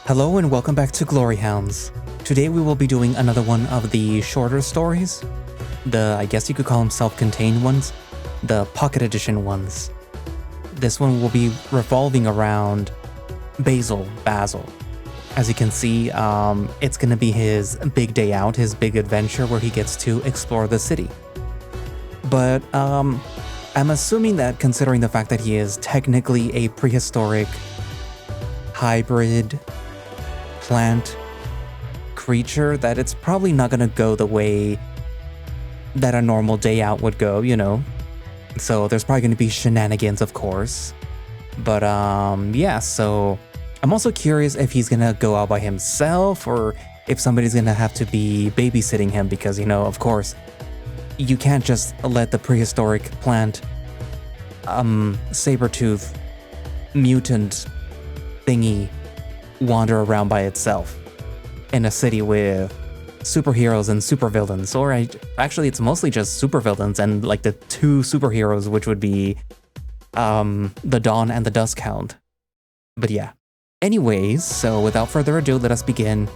Hello and welcome back to Glory Hounds. Today we will be doing another one of the shorter stories. I guess you could call them self-contained ones. The pocket edition ones. This one will be revolving around Basil. As you can see, it's gonna be his big day out, his big adventure where he gets to explore the city. But I'm assuming that considering the fact that he is technically a prehistoric hybrid plant creature, that it's probably not gonna go the way that a normal day out would go, you know? So there's probably gonna be shenanigans, of course. But yeah, so I'm also curious if he's gonna go out by himself or if somebody's gonna have to be babysitting him because, you know, of course, you can't just let the prehistoric plant, saber-tooth, mutant thingy wander around by itself in a city with superheroes and supervillains. Or actually, it's mostly just supervillains and like the two superheroes, which would be the Dawn and the Dusk Hound. But yeah. Anyways, so without further ado, let us begin.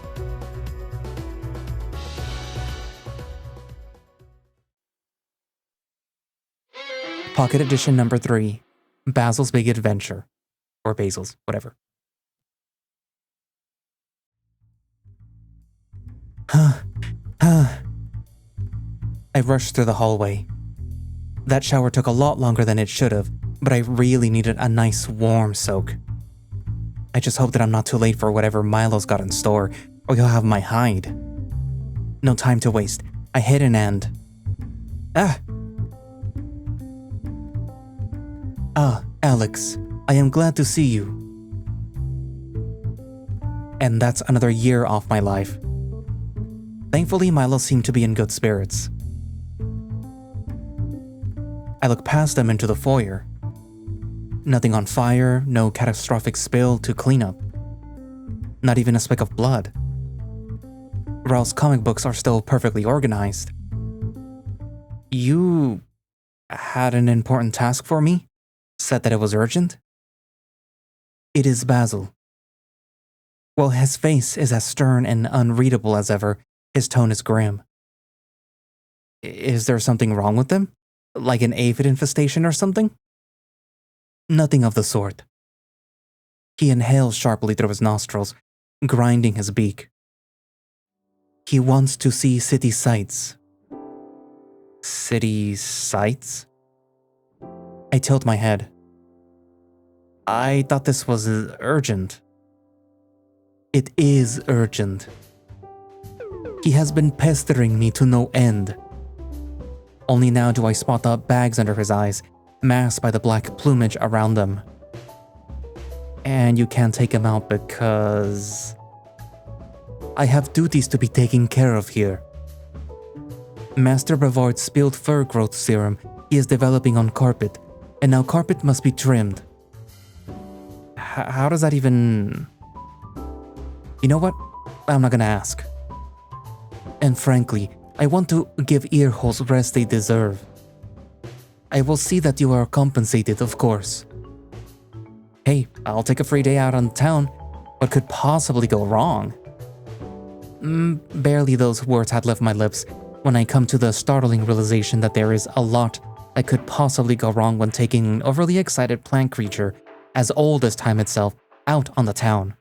Pocket Edition number 3, Basil's Big Adventure. Or Basil's, whatever. I rushed through the hallway. That shower took a lot longer than it should have, but I really needed a nice warm soak. I just hope that I'm not too late for whatever Milo's got in store, or he'll have my hide. No time to waste. I hit an end. Alex, I am glad to see you. And that's another year off my life. Thankfully, Milo seemed to be in good spirits. I look past him into the foyer. Nothing on fire, no catastrophic spill to clean up. Not even a speck of blood. Ralph's comic books are still perfectly organized. You had an important task for me? Said that it was urgent? It is Basil. While his face is as stern and unreadable as ever, his tone is grim. Is there something wrong with him? Like an aphid infestation or something? Nothing of the sort. He inhales sharply through his nostrils, grinding his beak. He wants to see city sights. City sights? I tilt my head. I thought this was urgent. It is urgent. He has been pestering me to no end. Only now do I spot the bags under his eyes, masked by the black plumage around them. And you can't take him out because I have duties to be taken care of here. Master Brevard's spilled fur growth serum he is developing on carpet, and now carpet must be trimmed. How does that even... You know what? I'm not gonna ask. And frankly, I want to give earholes rest they deserve. I will see that you are compensated, of course. Hey, I'll take a free day out on town. What could possibly go wrong? Barely those words had left my lips when I come to the startling realization that there is a lot that could possibly go wrong when taking an overly excited plant creature as old as time itself out on the town.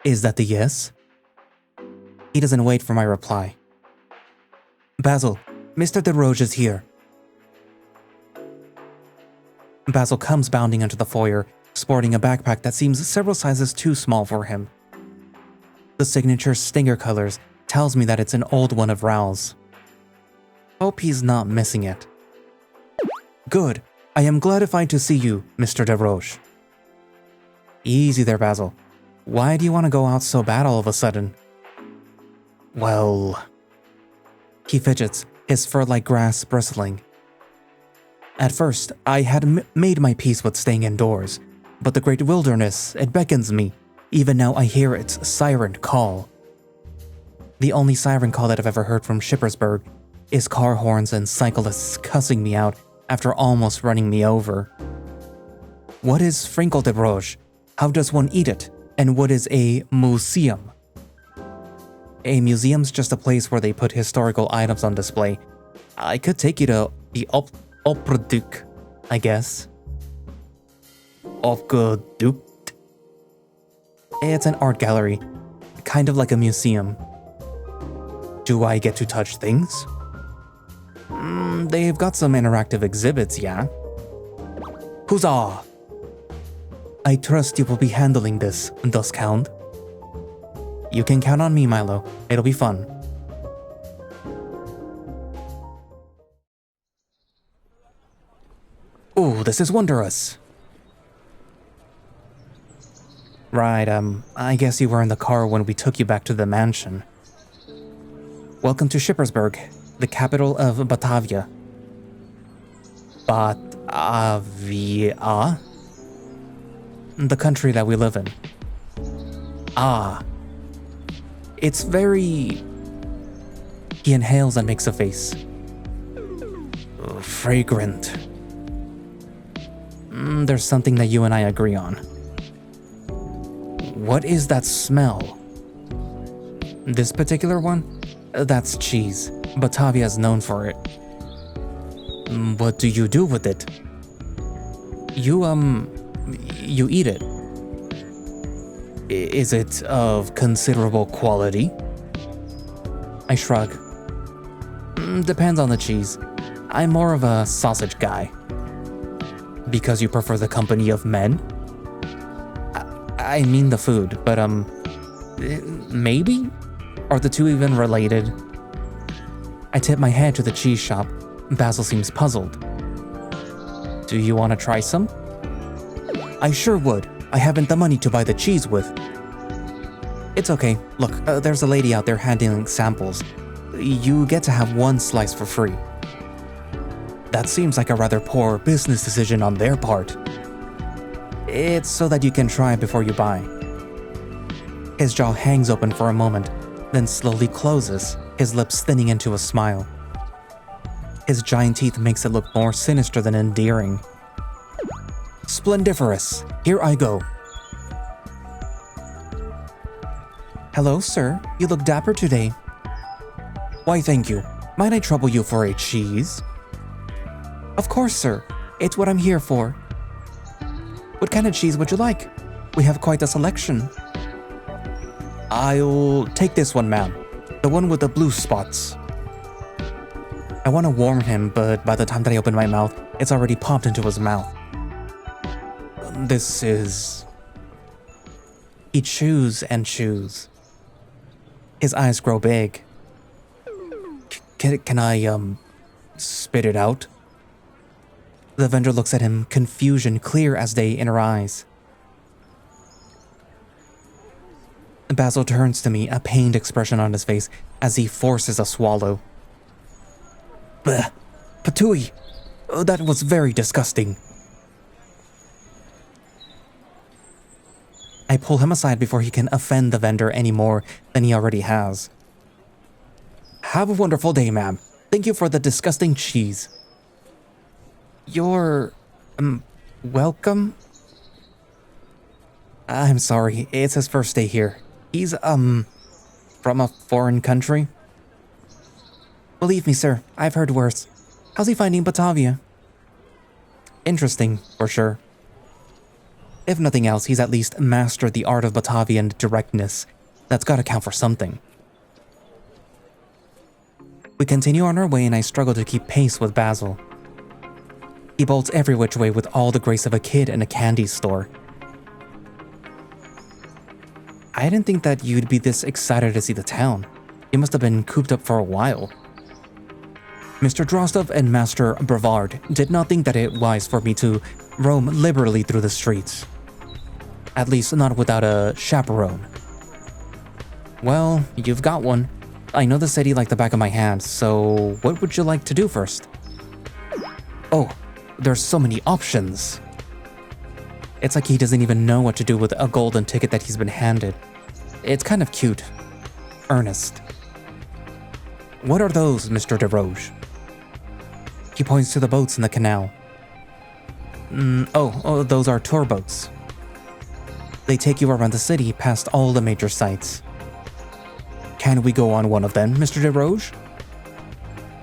Is that the yes? He doesn't wait for my reply. Basil, Mr. DeRoche is here. Basil comes bounding into the foyer, sporting a backpack that seems several sizes too small for him. The signature stinger colors tells me that it's an old one of Raoul's. Hope he's not missing it. Good. I am gratified to see you, Mr. DeRoche. Easy there, Basil. Why do you want to go out so bad all of a sudden? Well... He fidgets, his fur like grass bristling. At first, I had made my peace with staying indoors, but the great wilderness, it beckons me. Even now I hear its siren call. The only siren call that I've ever heard from Shippersburg is car horns and cyclists cussing me out after almost running me over. What is Frinkle de Broche? How does one eat it? And what is a museum? A museum's just a place where they put historical items on display. I could take you to the Opgedoekt, I guess. Opgedoekt. It's an art gallery, kind of like a museum. Do I get to touch things? They've got some interactive exhibits, yeah. Huzzah! I trust you will be handling this, Duskhound. You can count on me, Milo. It'll be fun. Ooh, this is wondrous. Right, I guess you were in the car when we took you back to the mansion. Welcome to Schippersburg, the capital of Batavia. Batavia? The country that we live in. Ah. It's very... He inhales and makes a face. Fragrant. There's something that you and I agree on. What is that smell? This particular one? That's cheese. Batavia is known for it. What do you do with it? You eat it. Is it of considerable quality? I shrug. Depends on the cheese. I'm more of a sausage guy. Because you prefer the company of men? I mean the food, but maybe? Are the two even related? I tip my head to the cheese shop. Basil seems puzzled. Do you want to try some? I sure would. I haven't the money to buy the cheese with. It's okay. Look, there's a lady out there handling samples. You get to have one slice for free. That seems like a rather poor business decision on their part. It's so that you can try before you buy. His jaw hangs open for a moment, then slowly closes, his lips thinning into a smile. His giant teeth makes it look more sinister than endearing. Splendiferous. Here I go. Hello, sir. You look dapper today. Why, thank you. Might I trouble you for a cheese? Of course, sir. It's what I'm here for. What kind of cheese would you like? We have quite a selection. I'll take this one, ma'am. The one with the blue spots. I want to warn him, but by the time that I open my mouth, it's already popped into his mouth. This is... He chews and chews. His eyes grow big. Can I, spit it out? The vendor looks at him, confusion clear as day in her eyes. Basil turns to me, a pained expression on his face as he forces a swallow. Bleh! Patooey! That was very disgusting. I pull him aside before he can offend the vendor any more than he already has. Have a wonderful day, ma'am. Thank you for the disgusting cheese. You're... welcome? I'm sorry, it's his first day here. He's, from a foreign country. Believe me, sir, I've heard worse. How's he finding Batavia? Interesting, for sure. If nothing else, he's at least mastered the art of Batavian directness. That's gotta count for something. We continue on our way and I struggle to keep pace with Basil. He bolts every which way with all the grace of a kid in a candy store. I didn't think that you'd be this excited to see the town. You must have been cooped up for a while. Mr. Drostov and Master Brevard did not think that it wise for me to roam liberally through the streets. At least not without a chaperone. Well, you've got one. I know the city like the back of my hand, so what would you like to do first? Oh, there's so many options. It's like he doesn't even know what to do with a golden ticket that he's been handed. It's kind of cute. Earnest. What are those, Mr. DeRoche? He points to the boats in the canal. Oh, those are tour boats. They take you around the city past all the major sites. Can we go on one of them, Mr. DeRoge?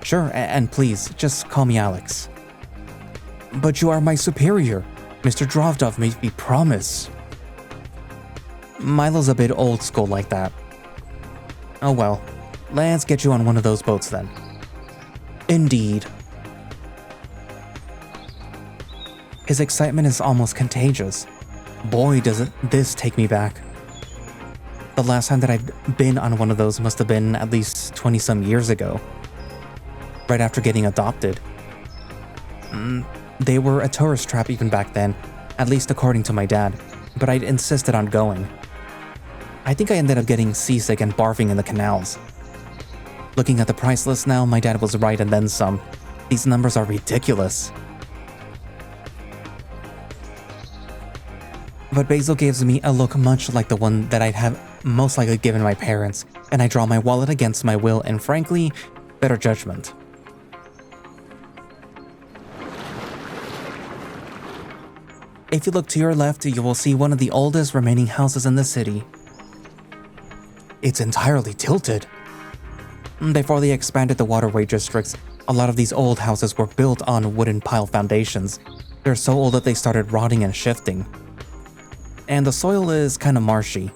Sure, and please, just call me Alex. But you are my superior. Mr. Drovdov made me promise. Milo's a bit old school like that. Oh well, let's get you on one of those boats then. Indeed. His excitement is almost contagious. Boy, does this take me back. The last time that I'd been on one of those must have been at least 20-some years ago. Right after getting adopted. They were a tourist trap even back then, at least according to my dad, but I'd insisted on going. I think I ended up getting seasick and barfing in the canals. Looking at the price list now, my dad was right and then some. These numbers are ridiculous. But Basil gives me a look much like the one that I'd have most likely given my parents, and I draw my wallet against my will and frankly, better judgment. If you look to your left, you will see one of the oldest remaining houses in the city. It's entirely tilted. Before they expanded the waterway districts, a lot of these old houses were built on wooden pile foundations. They're so old that they started rotting and shifting. And the soil is kind of marshy.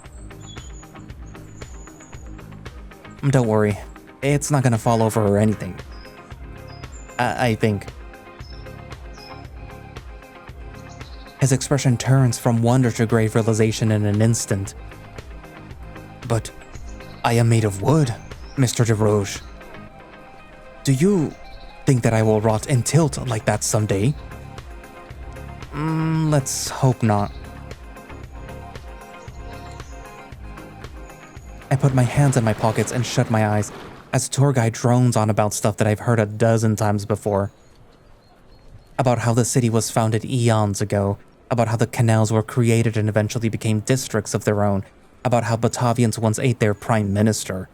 Don't worry, it's not gonna fall over or anything. I think. His expression turns from wonder to grave realization in an instant. But I am made of wood, Mr. DeRoge. Do you think that I will rot and tilt like that someday? Let's hope not. I put my hands in my pockets and shut my eyes as the tour guide drones on about stuff that I've heard a dozen times before. About how the city was founded eons ago, about how the canals were created and eventually became districts of their own, about how Batavians once ate their prime minister.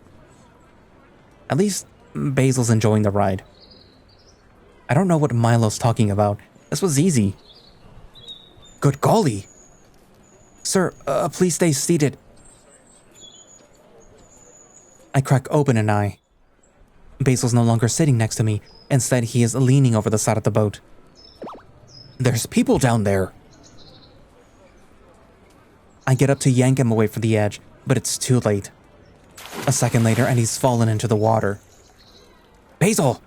At least, Basil's enjoying the ride. I don't know what Milo's talking about. This was easy. Good golly! Sir, please stay seated. I crack open an eye. Basil's no longer sitting next to me. Instead, he is leaning over the side of the boat. There's people down there. I get up to yank him away from the edge, but it's too late. A second later, and he's fallen into the water. Basil!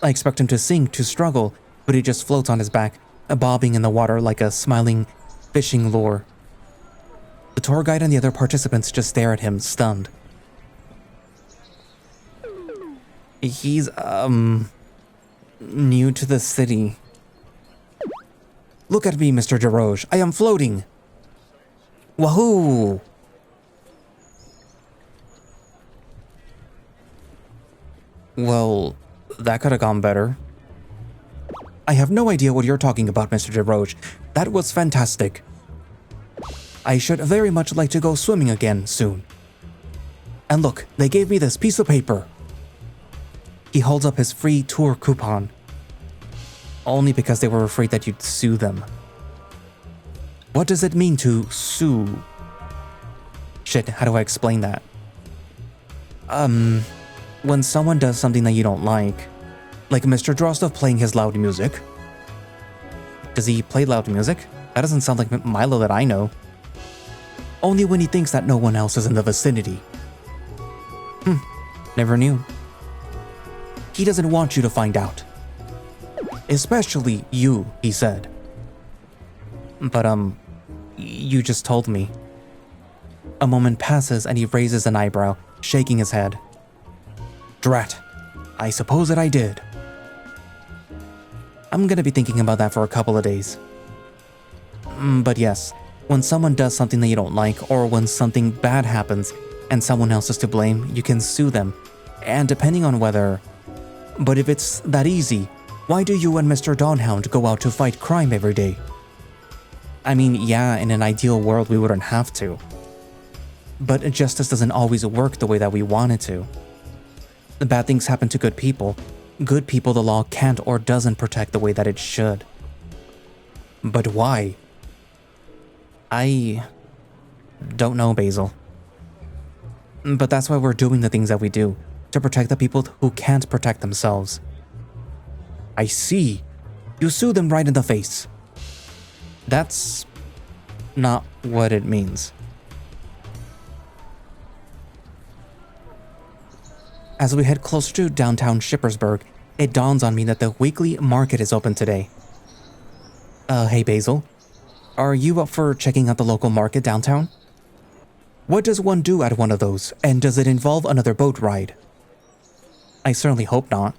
I expect him to sink, to struggle, but he just floats on his back, bobbing in the water like a smiling fishing lure. The tour guide and the other participants just stare at him, stunned. He's, new to the city. Look at me, Mr. DeRoge. I am floating. Wahoo! Well, that could have gone better. I have no idea what you're talking about, Mr. DeRoge. That was fantastic. I should very much like to go swimming again soon. And look, they gave me this piece of paper. He holds up his free tour coupon. Only because they were afraid that you'd sue them. What does it mean to sue? Shit, how do I explain that? When someone does something that you don't like Mr. Drozdov playing his loud music. Does he play loud music? That doesn't sound like Milo that I know. Only when he thinks that no one else is in the vicinity. Never knew. He doesn't want you to find out. Especially you, he said. But, you just told me. A moment passes and he raises an eyebrow, shaking his head. Drat, I suppose that I did. I'm gonna be thinking about that for a couple of days. But yes, when someone does something that you don't like, or when something bad happens and someone else is to blame, you can sue them. And depending on whether... But if it's that easy, why do you and Mr. Dawnhound go out to fight crime every day? I mean, yeah, in an ideal world we wouldn't have to. But justice doesn't always work the way that we want it to. The bad things happen to good people. Good people the law can't or doesn't protect the way that it should. But why? I Don't know, Basil. But that's why we're doing the things that we do, to protect the people who can't protect themselves. I see. You sue them right in the face. That's not what it means. As we head closer to downtown Shippersburg, it dawns on me that the weekly market is open today. Hey Basil, are you up for checking out the local market downtown? What does one do at one of those, and does it involve another boat ride? I certainly hope not.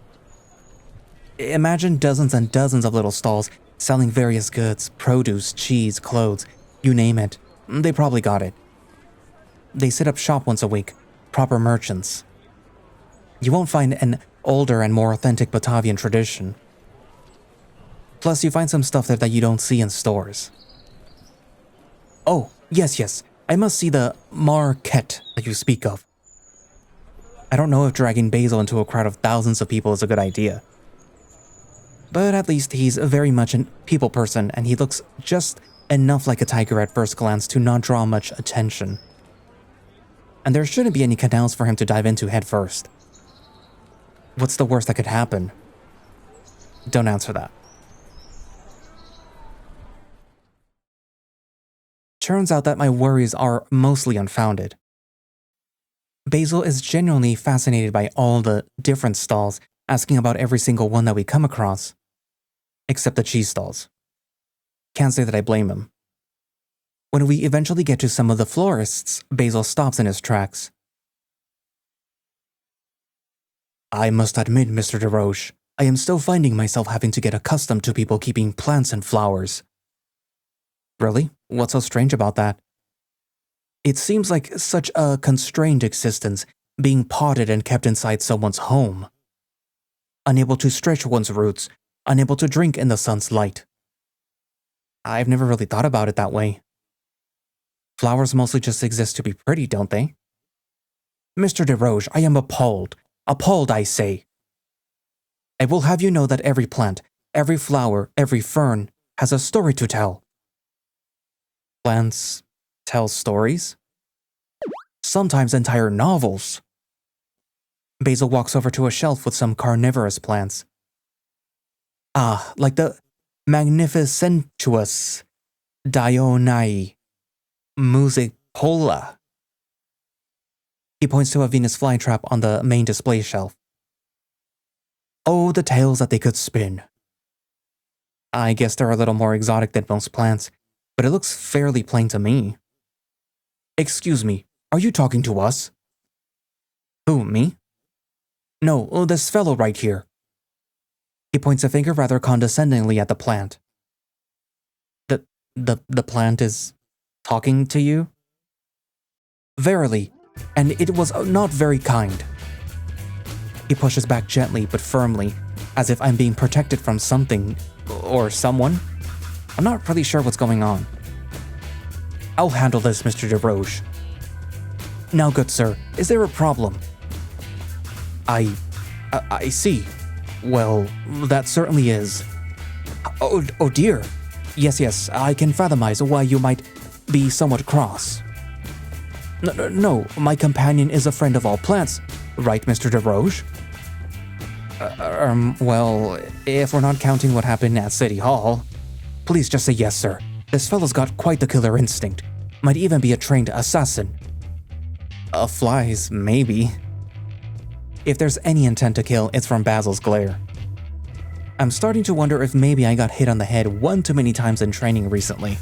Imagine dozens and dozens of little stalls selling various goods, produce, cheese, clothes, you name it. They probably got it. They set up shop once a week, proper merchants. You won't find an older and more authentic Batavian tradition. Plus, you find some stuff there that you don't see in stores. Oh, yes, I must see the market that you speak of. I don't know if dragging Basil into a crowd of thousands of people is a good idea. But at least he's very much a people person, and he looks just enough like a tiger at first glance to not draw much attention. And there shouldn't be any canals for him to dive into head first. What's the worst that could happen? Don't answer that. Turns out that my worries are mostly unfounded. Basil is genuinely fascinated by all the different stalls, asking about every single one that we come across. Except the cheese stalls. Can't say that I blame him. When we eventually get to some of the florists, Basil stops in his tracks. I must admit, Mr. DeRoche, I am still finding myself having to get accustomed to people keeping plants and flowers. Really? What's so strange about that? It seems like such a constrained existence, being potted and kept inside someone's home. Unable to stretch one's roots, unable to drink in the sun's light. I've never really thought about it that way. Flowers mostly just exist to be pretty, don't they? Mr. DeRoche, I am appalled. Appalled, I say. I will have you know that every plant, every flower, every fern has a story to tell. Plants tell stories? Sometimes entire novels. Basil walks over to a shelf with some carnivorous plants. Ah, like the magnificentuous Dionai musicola. He points to a Venus flytrap on the main display shelf. Oh, the tales that they could spin. I guess they're a little more exotic than most plants, but it looks fairly plain to me. Excuse me, are you talking to us? Who, me? No, this fellow right here. He points a finger rather condescendingly at the plant. The plant is talking to you? Verily, and it was not very kind. He pushes back gently but firmly, as if I'm being protected from something or someone. I'm not really sure what's going on. I'll handle this, Mr. DeRoche. Now, good sir, is there a problem? I see. Well, that certainly is. Oh dear. Yes, I can fathomize why you might be somewhat cross. No, my companion is a friend of all plants, right, Mr. DeRoche? Well, if we're not counting what happened at City Hall. Please just say yes, sir. This fellow's got quite the killer instinct. Might even be a trained assassin. Flies, maybe. If there's any intent to kill, it's from Basil's glare. I'm starting to wonder if maybe I got hit on the head one too many times in training recently.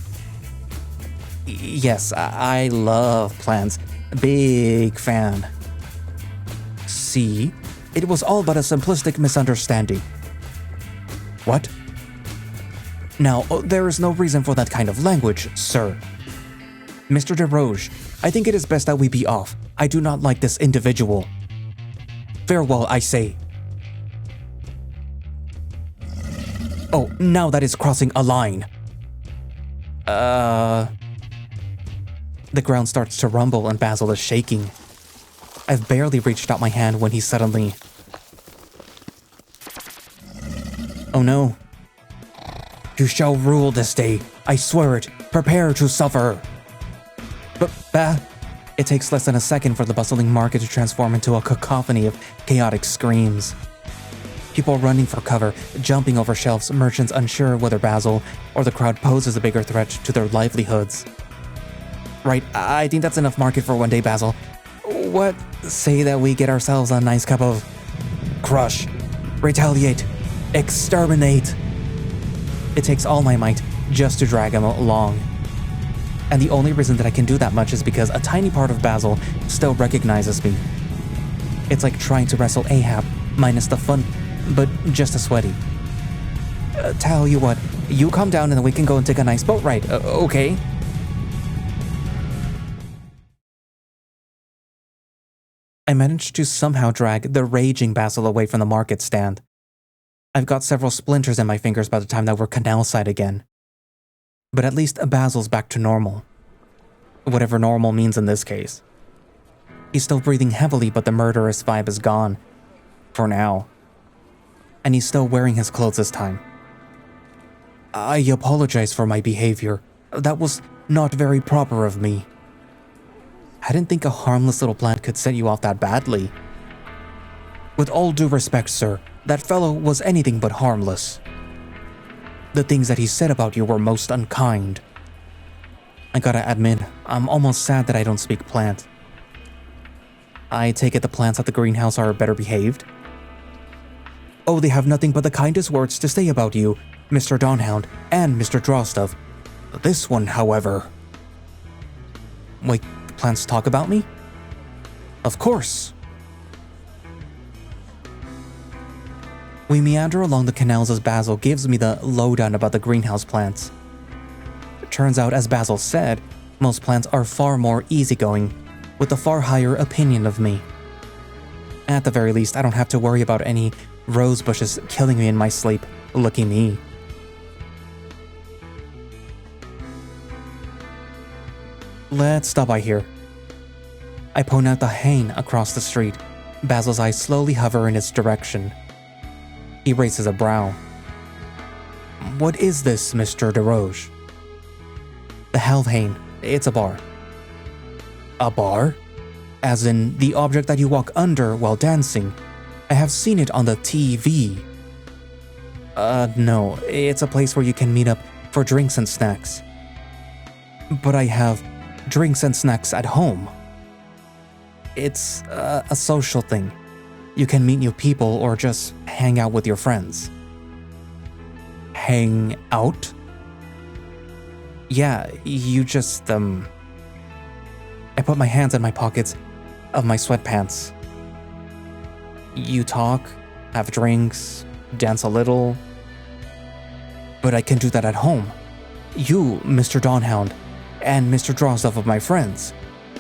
Yes, I love plants. Big fan. See? It was all but a simplistic misunderstanding. What? Now, there is no reason for that kind of language, sir. Mr. DeRoche, I think it is best that we be off. I do not like this individual. Farewell, I say. Oh, now that is crossing a line. The ground starts to rumble and Basil is shaking. I've barely reached out my hand when he suddenly... Oh no. You shall rule this day. I swear it. Prepare to suffer. But it takes less than a second for the bustling market to transform into a cacophony of chaotic screams. People running for cover, jumping over shelves, merchants unsure whether Basil or the crowd poses a bigger threat to their livelihoods. Right, I think that's enough market for one day, Basil. What say that we get ourselves a nice cup of crush, retaliate, exterminate? It takes all my might just to drag him along. And the only reason that I can do that much is because a tiny part of Basil still recognizes me. It's like trying to wrestle Ahab, minus the fun, but just as sweaty. Tell you what, you calm down and then we can go and take a nice boat ride, okay? I managed to somehow drag the raging Basil away from the market stand. I've got several splinters in my fingers by the time that we're canal side again. But at least Basil's back to normal. Whatever normal means in this case. He's still breathing heavily, but the murderous vibe is gone. For now. And he's still wearing his clothes this time. I apologize for my behavior. That was not very proper of me. I didn't think a harmless little plant could set you off that badly. With all due respect, sir, that fellow was anything but harmless. The things that he said about you were most unkind. I gotta admit, I'm almost sad that I don't speak plant. I take it the plants at the greenhouse are better behaved? Oh, they have nothing but the kindest words to say about you, Mr. Dawnhound and Mr. Drawstuff. This one, however... Wait, the plants talk about me? Of course. We meander along the canals as Basil gives me the lowdown about the greenhouse plants. It turns out, as Basil said, most plants are far more easygoing, with a far higher opinion of me. At the very least, I don't have to worry about any rose bushes killing me in my sleep. Lucky me. Let's stop by here. I point out the Hain across the street. Basil's eyes slowly hover in its direction. He raises a brow. What is this, Mr. DeRoche? The Hain. It's a bar. A bar? As in the object that you walk under while dancing. I have seen it on the TV. No, it's a place where you can meet up for drinks and snacks. But I have drinks and snacks at home. It's a social thing. You can meet new people or just hang out with your friends. Hang out? Yeah, you just, I put my hands in my pockets of my sweatpants. You talk, have drinks, dance a little. But I can do that at home. You, Mr. Dawnhound, and Mr. Drawstuff of my friends.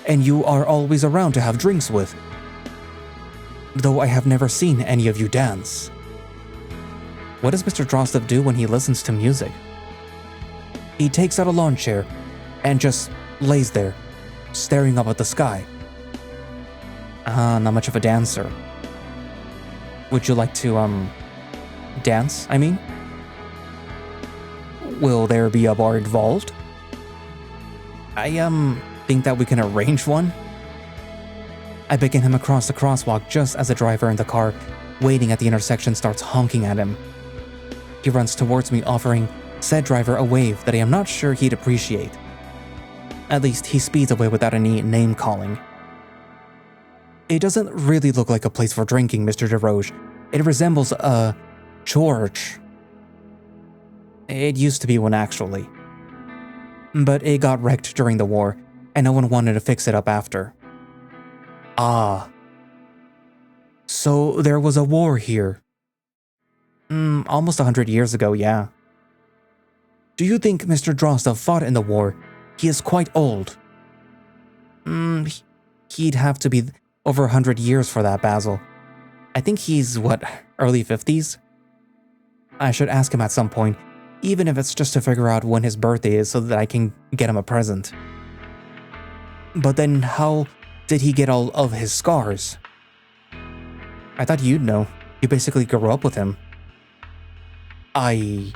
And you are always around to have drinks with. Though I have never seen any of you dance. What does Mr. Drawstuff do when he listens to music? He takes out a lawn chair and just lays there, staring up at the sky. Not much of a dancer. Would you like to, dance, I mean? Will there be a bar involved? I, think that we can arrange one? I beckon him across the crosswalk just as the driver in the car waiting at the intersection starts honking at him. He runs towards me, offering said driver a wave that I am not sure he'd appreciate. At least he speeds away without any name-calling. It doesn't really look like a place for drinking, Mr. DeRoche. It resembles a church. It used to be one, actually. But it got wrecked during the war, and no one wanted to fix it up after. Ah. So there was a war here. Almost 100 years ago, yeah. Do you think Mr. Drawstuff fought in the war? He is quite old. He'd have to be over 100 years for that, Basil. I think he's, early 50s? I should ask him at some point, even if it's just to figure out when his birthday is so that I can get him a present. But then how did he get all of his scars? I thought you'd know. You basically grew up with him. I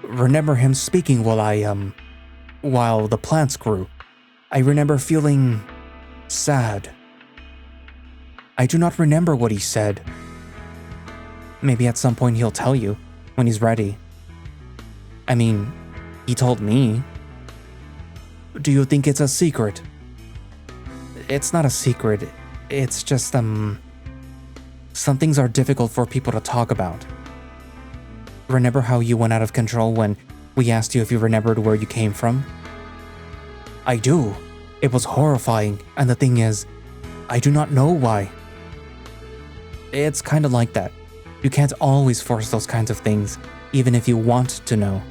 remember him speaking while the plants grew. I remember feeling sad. I do not remember what he said. Maybe at some point he'll tell you when he's ready. I mean, he told me. Do you think it's a secret? It's not a secret. It's just, some things are difficult for people to talk about. Remember how you went out of control when we asked you if you remembered where you came from? I do. It was horrifying, and the thing is, I do not know why. It's kind of like that. You can't always force those kinds of things, even if you want to know.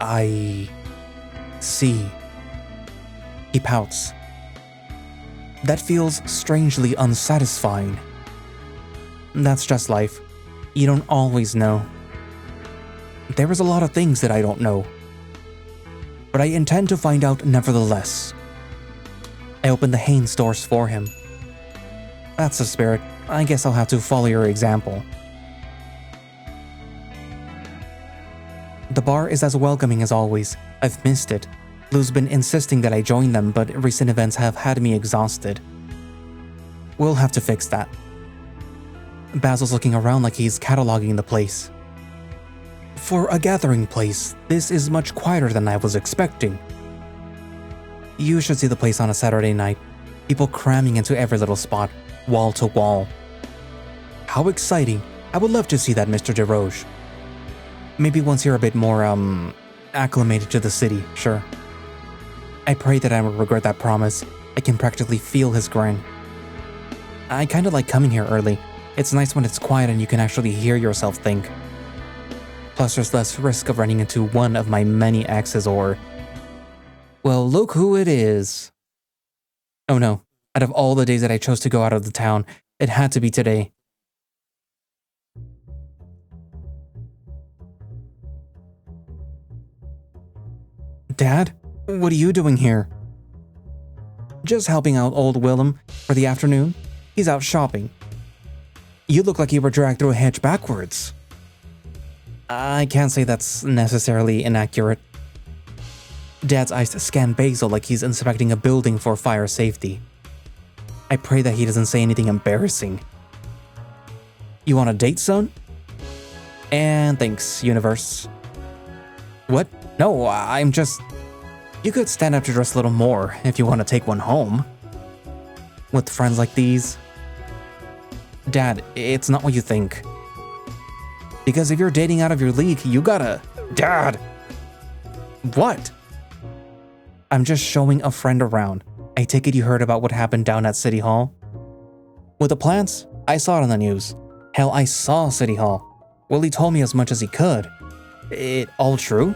I see. He pouts. That feels strangely unsatisfying. That's just life. You don't always know. There is a lot of things that I don't know. But I intend to find out nevertheless. I open the Hounds doors for him. That's the spirit. I guess I'll have to follow your example. The bar is as welcoming as always. I've missed it. Lou's been insisting that I join them, but recent events have had me exhausted. We'll have to fix that. Basil's looking around like he's cataloging the place. For a gathering place, this is much quieter than I was expecting. You should see the place on a Saturday night. People cramming into every little spot, wall to wall. How exciting. I would love to see that, Mr. DeRoche. Maybe once you're a bit more, acclimated to the city, sure. I pray that I will regret that promise. I can practically feel his grin. I kinda like coming here early. It's nice when it's quiet and you can actually hear yourself think. Plus there's less risk of running into one of my many exes or... Well, look who it is. Oh no, out of all the days that I chose to go out of the town, it had to be today. Dad? What are you doing here? Just helping out old Willem for the afternoon. He's out shopping. You look like you were dragged through a hedge backwards. I can't say that's necessarily inaccurate. Dad's eyes scan Basil like he's inspecting a building for fire safety. I pray that he doesn't say anything embarrassing. You want a date, son? And thanks, universe. What? No, I'm just... You could stand up to dress a little more if you want to take one home. With friends like these. Dad, it's not what you think. Because if you're dating out of your league, you gotta... Dad! What? I'm just showing a friend around. I take it you heard about what happened down at City Hall? With the plants? I saw it on the news. Hell, I saw City Hall. Willie told me as much as he could. It all true?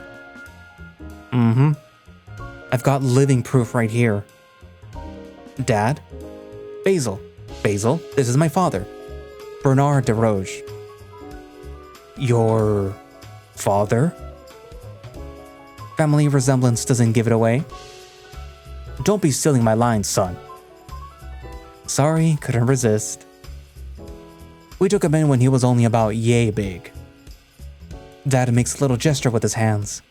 Mm-hmm. I've got living proof right here. Dad? Basil. Basil, this is my father. Bernard DeRoche. Your... father? Family resemblance doesn't give it away. Don't be stealing my lines, son. Sorry, couldn't resist. We took him in when he was only about yay big. Dad makes a little gesture with his hands.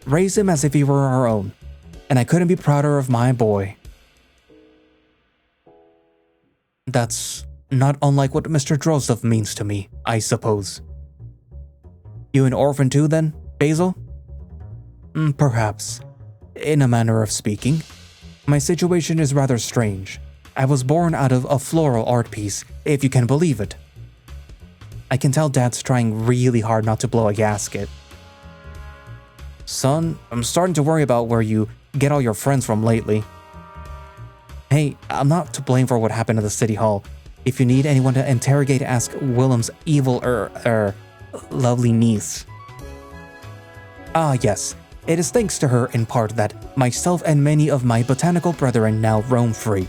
Raised him as if he were our own, and I couldn't be prouder of my boy. That's not unlike what Mr. Drozdov means to me, I suppose. You an orphan too, then, Basil? Perhaps. In a manner of speaking. My situation is rather strange. I was born out of a floral art piece, if you can believe it. I can tell Dad's trying really hard not to blow a gasket. Son, I'm starting to worry about where you get all your friends from lately. Hey, I'm not to blame for what happened at the City Hall. If you need anyone to interrogate, ask Willem's evil, lovely niece. Ah, yes. It is thanks to her, in part, that myself and many of my botanical brethren now roam free.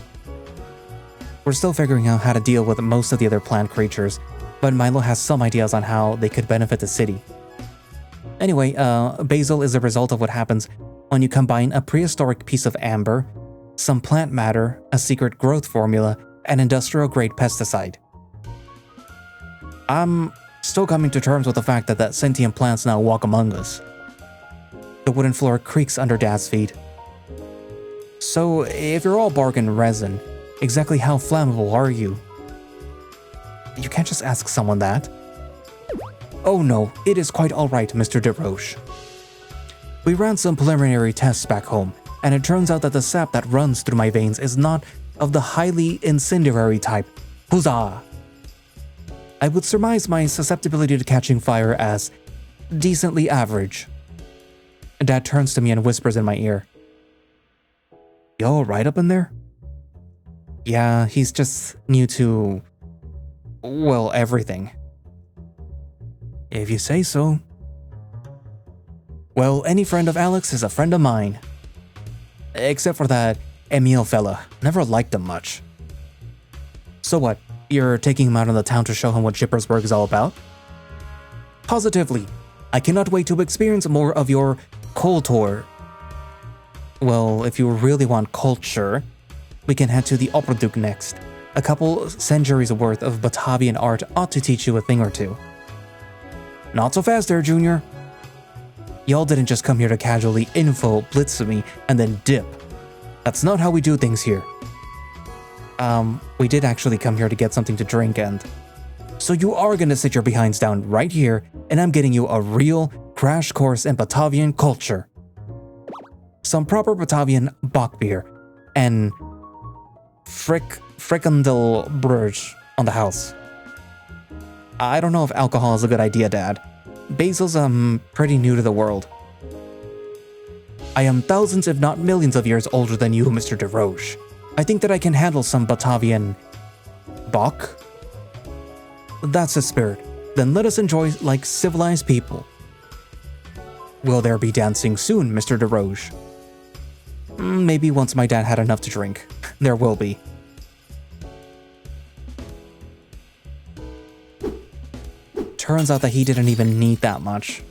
We're still figuring out how to deal with most of the other plant creatures, but Milo has some ideas on how they could benefit the city. Anyway, Basil is a result of what happens when you combine a prehistoric piece of amber, some plant matter, a secret growth formula, and industrial-grade pesticide. I'm still coming to terms with the fact that sentient plants now walk among us. The wooden floor creaks under Dad's feet. So, if you're all bark and resin, exactly how flammable are you? You can't just ask someone that. Oh no, it is quite alright, Mr. DeRoche. We ran some preliminary tests back home, and it turns out that the sap that runs through my veins is not of the highly incendiary type. Huzzah! I would surmise my susceptibility to catching fire as decently average. Dad turns to me and whispers in my ear. You alright up in there? Yeah, he's just new to, well, everything. If you say so. Well, any friend of Alex is a friend of mine. Except for that Emil fella. Never liked him much. So what? You're taking him out on the town to show him what Jippersburg is all about? Positively. I cannot wait to experience more of your culture. Well, if you really want culture, we can head to the Opgedoekt next. A couple centuries worth of Batavian art ought to teach you a thing or two. Not so fast there, Junior. Y'all didn't just come here to casually info blitz me and then dip. That's not how we do things here. We did actually come here to get something to drink and... So you are gonna sit your behinds down right here and I'm getting you a real crash course in Batavian culture. Some proper Batavian Bock beer and frikandel brunch on the house. I don't know if alcohol is a good idea, Dad. Basil's pretty new to the world. I am thousands if not millions of years older than you, Mr. DeRoche. I think that I can handle some Batavian Bock. That's the spirit. Then let us enjoy like civilized people. Will there be dancing soon, Mr. DeRoche? Maybe once my dad had enough to drink. There will be. Turns out that he didn't even need that much.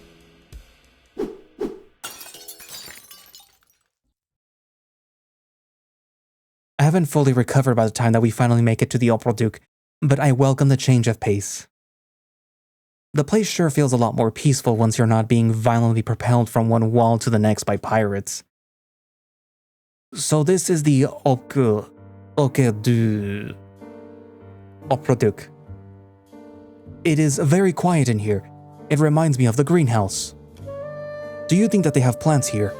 I haven't fully recovered by the time that we finally make it to the Opgedoekt, but I welcome the change of pace. The place sure feels a lot more peaceful once you're not being violently propelled from one wall to the next by pirates. So this is the Opgedoekt. It is very quiet in here. It reminds me of the greenhouse. Do you think that they have plants here?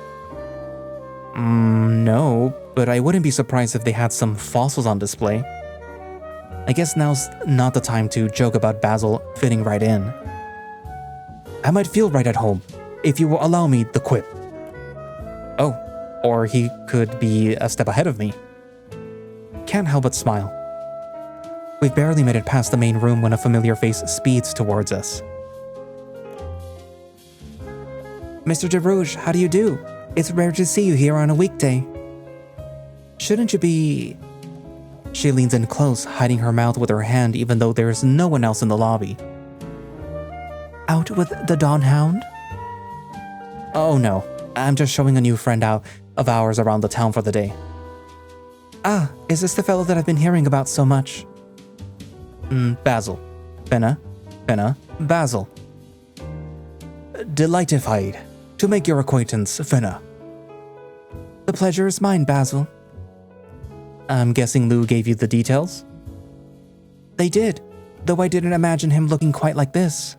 No, but I wouldn't be surprised if they had some fossils on display. I guess now's not the time to joke about Basil fitting right in. I might feel right at home, if you will allow me the quip. Oh, or he could be a step ahead of me. Can't help but smile. We've barely made it past the main room when a familiar face speeds towards us. Mr. DeRoche, how do you do? It's rare to see you here on a weekday. Shouldn't you be... She leans in close, hiding her mouth with her hand even though there's no one else in the lobby. Out with the Dawn Hound? Oh no, I'm just showing a new friend out of ours around the town for the day. Ah, is this the fellow that I've been hearing about so much? Basil. Finna, Basil. Delightified to make your acquaintance, Finna. The pleasure is mine, Basil. I'm guessing Lou gave you the details? They did, though I didn't imagine him looking quite like this.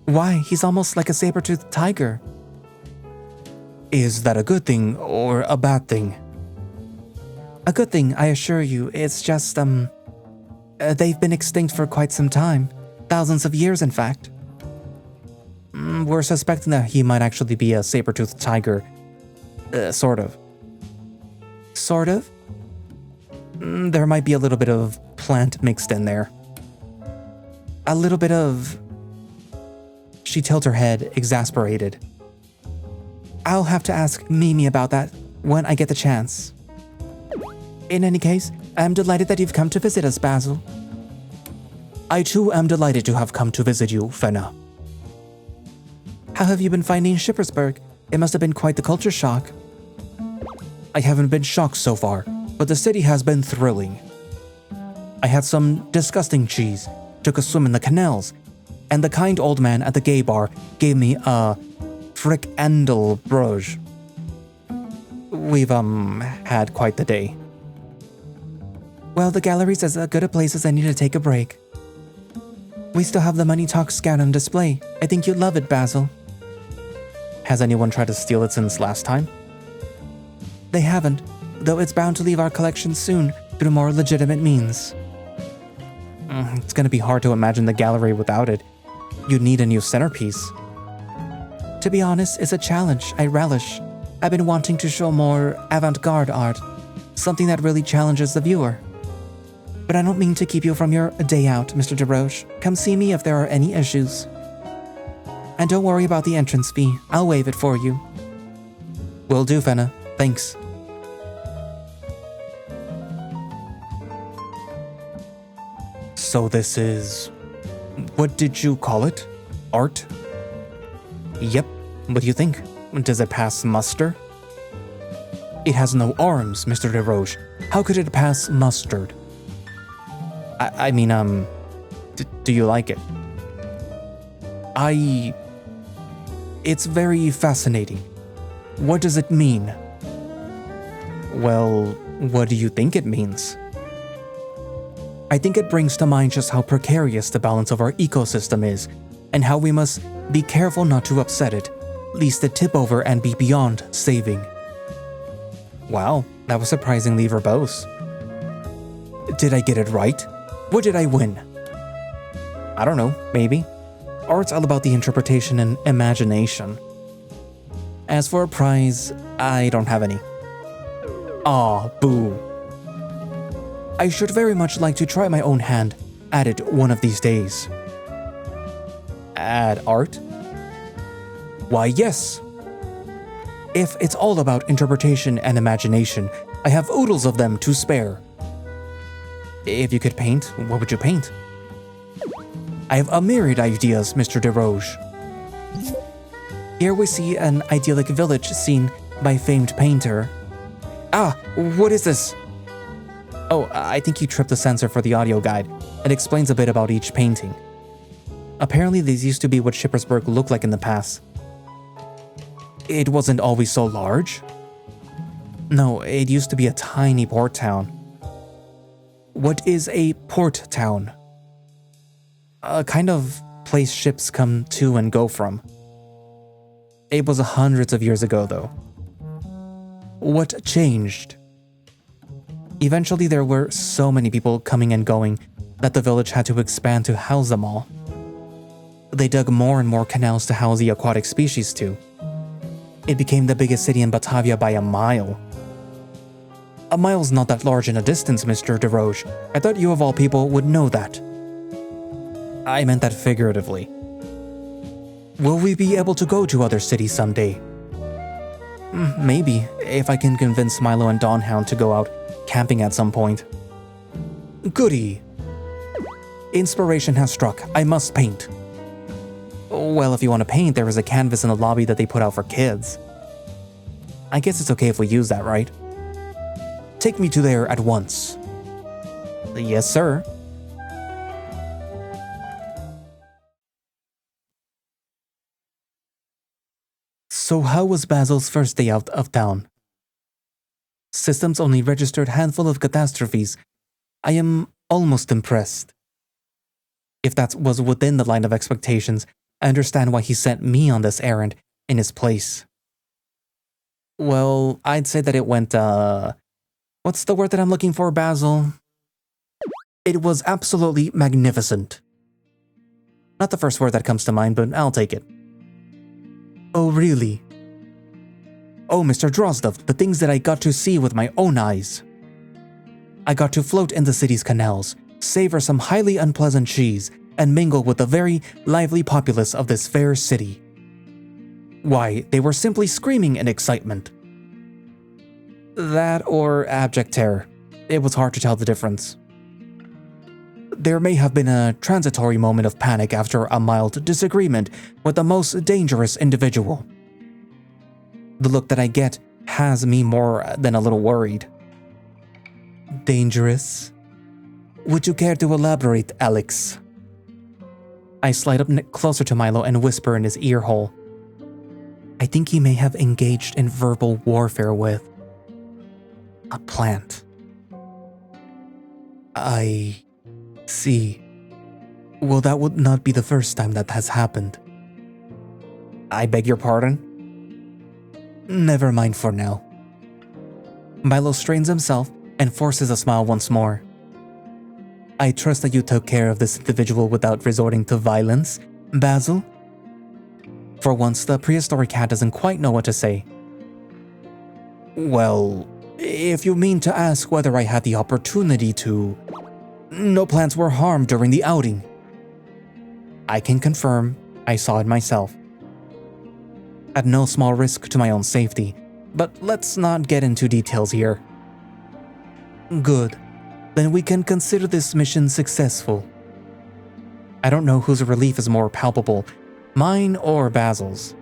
Why, he's almost like a saber-toothed tiger. Is that a good thing or a bad thing? A good thing, I assure you. It's just, they've been extinct for quite some time. Thousands of years, in fact. We're suspecting that he might actually be a saber-toothed tiger. Sort of. Sort of? There might be a little bit of plant mixed in there. A little bit of... She tilts her head, exasperated. I'll have to ask Mimi about that when I get the chance. In any case, I'm delighted that you've come to visit us, Basil. I too am delighted to have come to visit you, Fenna. How have you been finding Shippersburg? It must have been quite the culture shock. I haven't been shocked so far, but the city has been thrilling. I had some disgusting cheese, took a swim in the canals, and the kind old man at the gay bar gave me a frikandel brunch. We've, had quite the day. Well, the gallery's as good a place as any to take a break. We still have the Money Talk scan on display. I think you'd love it, Basil. Has anyone tried to steal it since last time? They haven't, though it's bound to leave our collection soon through more legitimate means. It's gonna be hard to imagine the gallery without it. You'd need a new centerpiece. To be honest, it's a challenge I relish. I've been wanting to show more avant-garde art, something that really challenges the viewer. But I don't mean to keep you from your day out, Mr. DeRoche. Come see me if there are any issues. And don't worry about the entrance fee. I'll waive it for you. Will do, Fenna. Thanks. So this is... what did you call it? Art? Yep. What do you think? Does it pass muster? It has no arms, Mr. DeRoche. How could it pass mustard? I mean, do you like it? It's very fascinating. What does it mean? Well, what do you think it means? I think it brings to mind just how precarious the balance of our ecosystem is, and how we must be careful not to upset it, lest it tip over and be beyond saving. Wow, that was surprisingly verbose. Did I get it right? What did I win? I don't know, maybe. Art's all about the interpretation and imagination. As for a prize, I don't have any. Aw, boo. I should very much like to try my own hand at it one of these days. At art? Why, yes. If it's all about interpretation and imagination, I have oodles of them to spare. If you could paint, what would you paint? I have a myriad ideas, Mr. DeRoche. Here we see an idyllic village seen by famed painter. Ah, what is this? Oh, I think you tripped the sensor for the audio guide. It explains a bit about each painting. Apparently these used to be what Shippersburg looked like in the past. It wasn't always so large? No, it used to be a tiny port town. What is a port town? A kind of place ships come to and go from. It was hundreds of years ago, though. What changed? Eventually, there were so many people coming and going that the village had to expand to house them all. They dug more and more canals to house the aquatic species too. It became the biggest city in Batavia by a mile. A mile's not that large in a distance, Mr. DeRoche. I thought you of all people would know that. I meant that figuratively. Will we be able to go to other cities someday? Maybe, if I can convince Milo and Dawnhound to go out camping at some point. Goody! Inspiration has struck. I must paint. Well, if you want to paint, there is a canvas in the lobby that they put out for kids. I guess it's okay if we use that, right? Take me to there at once. Yes, sir. So how was Basil's first day out of town? Systems only registered handful of catastrophes. I am almost impressed. If that was within the line of expectations, I understand why he sent me on this errand in his place. Well, I'd say that it went, what's the word that I'm looking for, Basil? It was absolutely magnificent. Not the first word that comes to mind, but I'll take it. Oh, really? Oh, Mr. Drozdov, the things that I got to see with my own eyes. I got to float in the city's canals, savor some highly unpleasant cheese, and mingle with the very lively populace of this fair city. Why, they were simply screaming in excitement. That or abject terror. It was hard to tell the difference. There may have been a transitory moment of panic after a mild disagreement with the most dangerous individual. The look that I get has me more than a little worried. Dangerous? Would you care to elaborate, Alex? I slide up closer to Milo and whisper in his ear hole. I think he may have engaged in verbal warfare with A plant. I see. Well, that would not be the first time that has happened. I beg your pardon? Never mind for now. Milo strains himself and forces a smile once more. I trust that you took care of this individual without resorting to violence, Basil? For once, the prehistoric cat doesn't quite know what to say. Well, if you mean to ask whether I had the opportunity to... No plants were harmed during the outing. I can confirm I saw it myself. At no small risk to my own safety, but let's not get into details here. Good. Then we can consider this mission successful. I don't know whose relief is more palpable, mine or Basil's.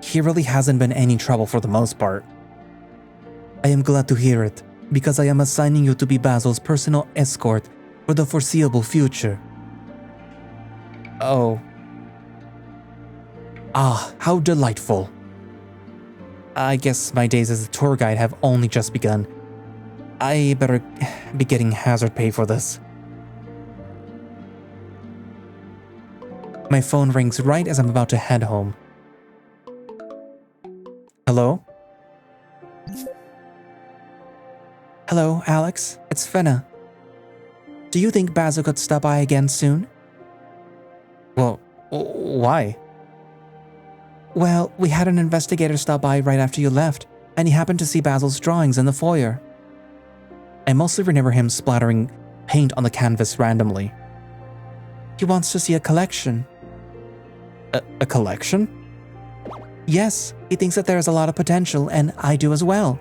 He really hasn't been any trouble for the most part. I am glad to hear it, because I am assigning you to be Basil's personal escort for the foreseeable future. Oh. Ah, how delightful. I guess my days as a tour guide have only just begun. I better be getting hazard pay for this. My phone rings right as I'm about to head home. Hello? Hello, Alex. It's Fenna. Do you think Basil could stop by again soon? Well, why? Well, we had an investigator stop by right after you left, and he happened to see Basil's drawings in the foyer. I mostly remember him splattering paint on the canvas randomly. He wants to see a collection. A collection? Yes, he thinks that there is a lot of potential, and I do as well.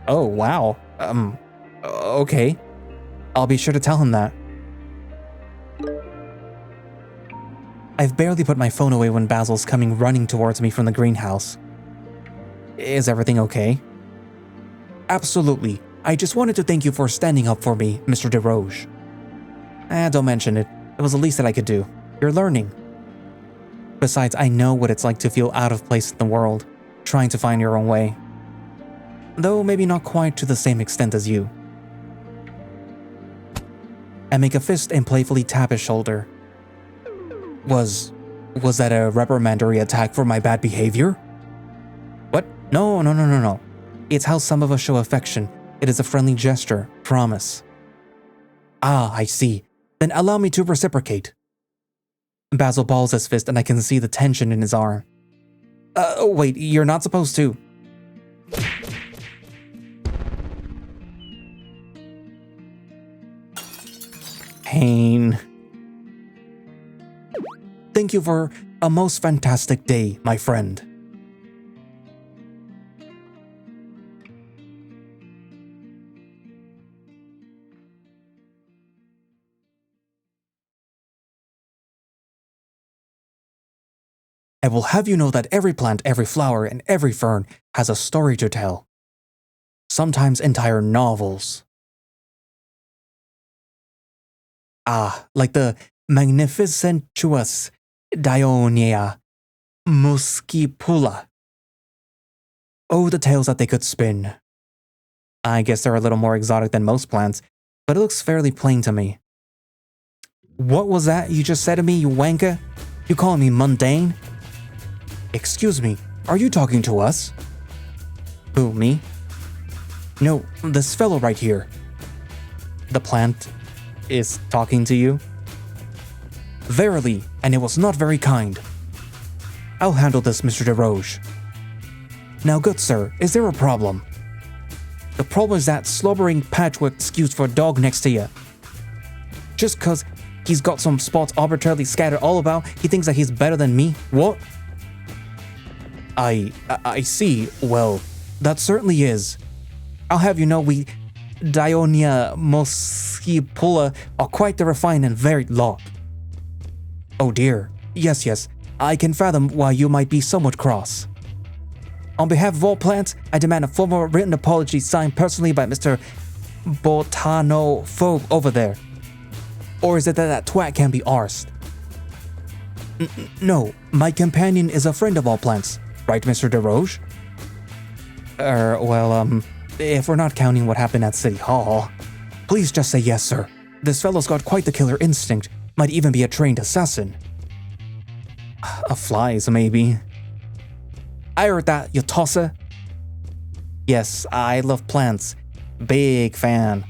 Oh, wow. Okay. I'll be sure to tell him that. I've barely put my phone away when Basil's coming running towards me from the greenhouse. Is everything okay? Absolutely. I just wanted to thank you for standing up for me, Mr. DeRoche. Don't mention it. It was the least that I could do. You're learning. Besides, I know what it's like to feel out of place in the world, trying to find your own way. Though maybe not quite to the same extent as you. I make a fist and playfully tap his shoulder. Was that a reprimandatory attack for my bad behavior? What? No. It's how some of us show affection. It is a friendly gesture, promise. Ah, I see. Then allow me to reciprocate. Basil balls his fist and I can see the tension in his arm. Wait, you're not supposed to. Pain. Thank you for a most fantastic day, my friend. I will have you know that every plant, every flower, and every fern has a story to tell. Sometimes entire novels. Ah, like the magnificentuous Dionia muscipula. Oh, the tales that they could spin. I guess they're a little more exotic than most plants, but it looks fairly plain to me. What was that you just said to me, you wanker? You calling me mundane? Excuse me, are you talking to us? Who, me? No, this fellow right here. The plant is talking to you? Verily, and it was not very kind. I'll handle this, Mr. DeRoche. Now, good sir, is there a problem? The problem is that slobbering patchwork excuse for a dog next to you. Just cause he's got some spots arbitrarily scattered all about, he thinks that he's better than me? What? I see. Well, that certainly is. I'll have you know we Dionia muscipula are quite the refined and varied lot. Oh dear. Yes, I can fathom why you might be somewhat cross. On behalf of all plants, I demand a formal written apology signed personally by Mr. Botanophobe over there. Or is it that twat can be arsed? No, my companion is a friend of all plants. Right, Mr. DeRoche? If we're not counting what happened at City Hall. Please just say yes, sir. This fellow's got quite the killer instinct. Might even be a trained assassin. A flies, maybe. I heard that, you tosser. Yes, I love plants. Big fan.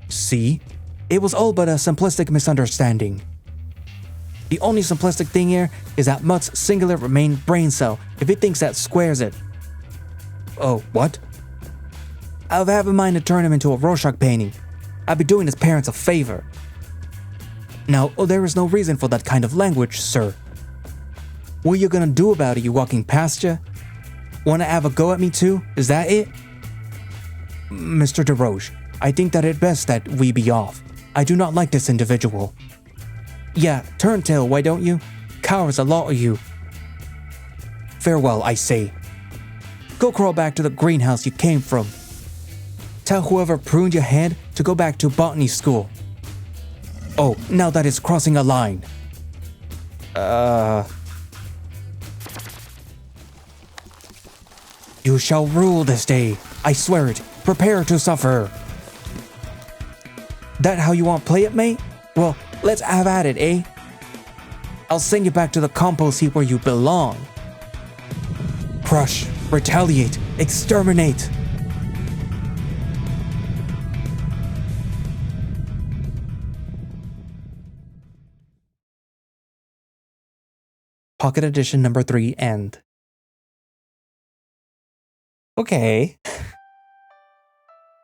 See? It was all but a simplistic misunderstanding. The only simplistic thing here is that Mutt's singular remain brain cell, if it thinks that squares it. Oh, what? I've had in mind to turn him into a Rorschach painting. I'd be doing his parents a favor. Now, there is no reason for that kind of language, sir. What are you gonna do about it, you walking past ya? Wanna have a go at me too? Is that it? Mr. DeRoche, I think that it best that we be off. I do not like this individual. Yeah, turn tail, why don't you? Cowards, a lot of you. Farewell, I say. Go crawl back to the greenhouse you came from. Tell whoever pruned your head to go back to botany school. Oh, now that is crossing a line. You shall rule this day. I swear it. Prepare to suffer. That how you want to play it, mate? Well, let's have at it, eh? I'll send you back to the compost heap where you belong. Crush, retaliate, exterminate. Pocket Edition number 3 end. Okay.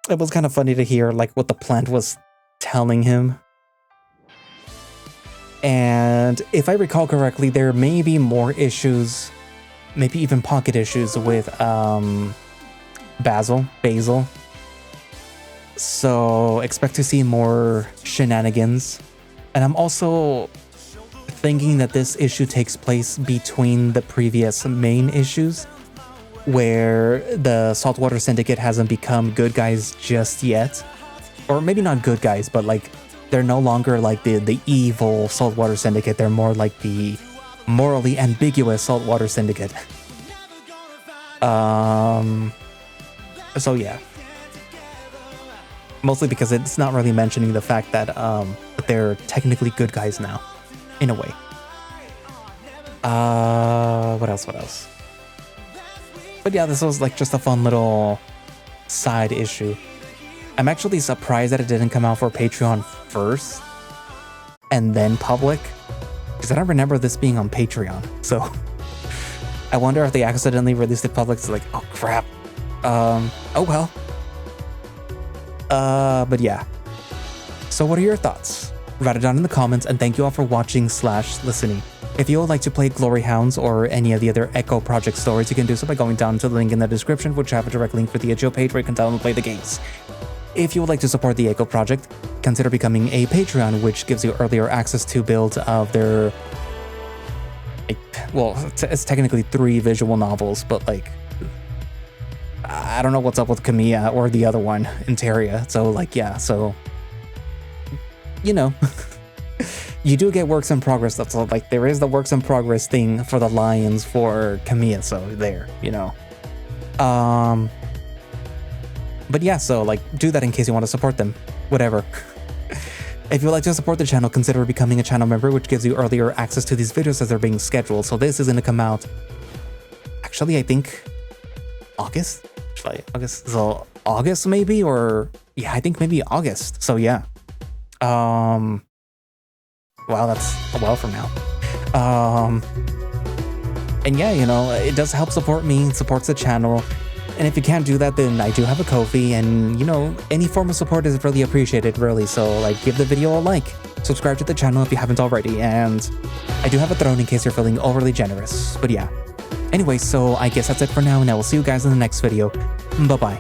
It was kind of funny to hear like what the plant was telling him. And if I recall correctly, there may be more issues, maybe even pocket issues with Basil. So expect to see more shenanigans. And I'm also thinking that this issue takes place between the previous main issues, where the Saltwater Syndicate hasn't become good guys just yet. Or maybe not good guys, but like they're no longer like the evil Saltwater Syndicate. They're more like the morally ambiguous Saltwater Syndicate. So yeah. Mostly because it's not really mentioning the fact that they're technically good guys now, in a way. What else? But yeah, this was like just a fun little side issue. I'm actually surprised that it didn't come out for Patreon first and then public, because I don't remember this being on Patreon. So I wonder if they accidentally released it public. It's like, oh crap. Oh well. But yeah. So what are your thoughts? Write it down in the comments, and thank you all for watching/listening. If you would like to play Glory Hounds or any of the other Echo Project stories, you can do so by going down to the link in the description, which I have a direct link for the itch.io page where you can download and play the games. If you would like to support the Echo Project, consider becoming a Patreon, which gives you earlier access to builds of their... well, it's technically 3 visual novels, but like... I don't know what's up with Kamiya or the other one, Interia. So like, yeah, so... you know... you do get works in progress. That's all, like, there is the works in progress thing for the Lions for Kamiya, so there, you know. But yeah, so like, do that in case you want to support them. Whatever. If you'd like to support the channel, consider becoming a channel member, which gives you earlier access to these videos as they're being scheduled. So this is going to come out, actually, I think August? August? So August maybe? Or yeah, I think maybe August. So yeah. Wow, that's a while from now. And yeah, you know, it does help support me, it supports the channel. And if you can't do that, then I do have a Ko-fi, and you know, any form of support is really appreciated, really. So like, give the video a like, subscribe to the channel if you haven't already, and I do have a throne in case you're feeling overly generous. But yeah. Anyway, so I guess that's it for now, and I will see you guys in the next video. Bye-bye.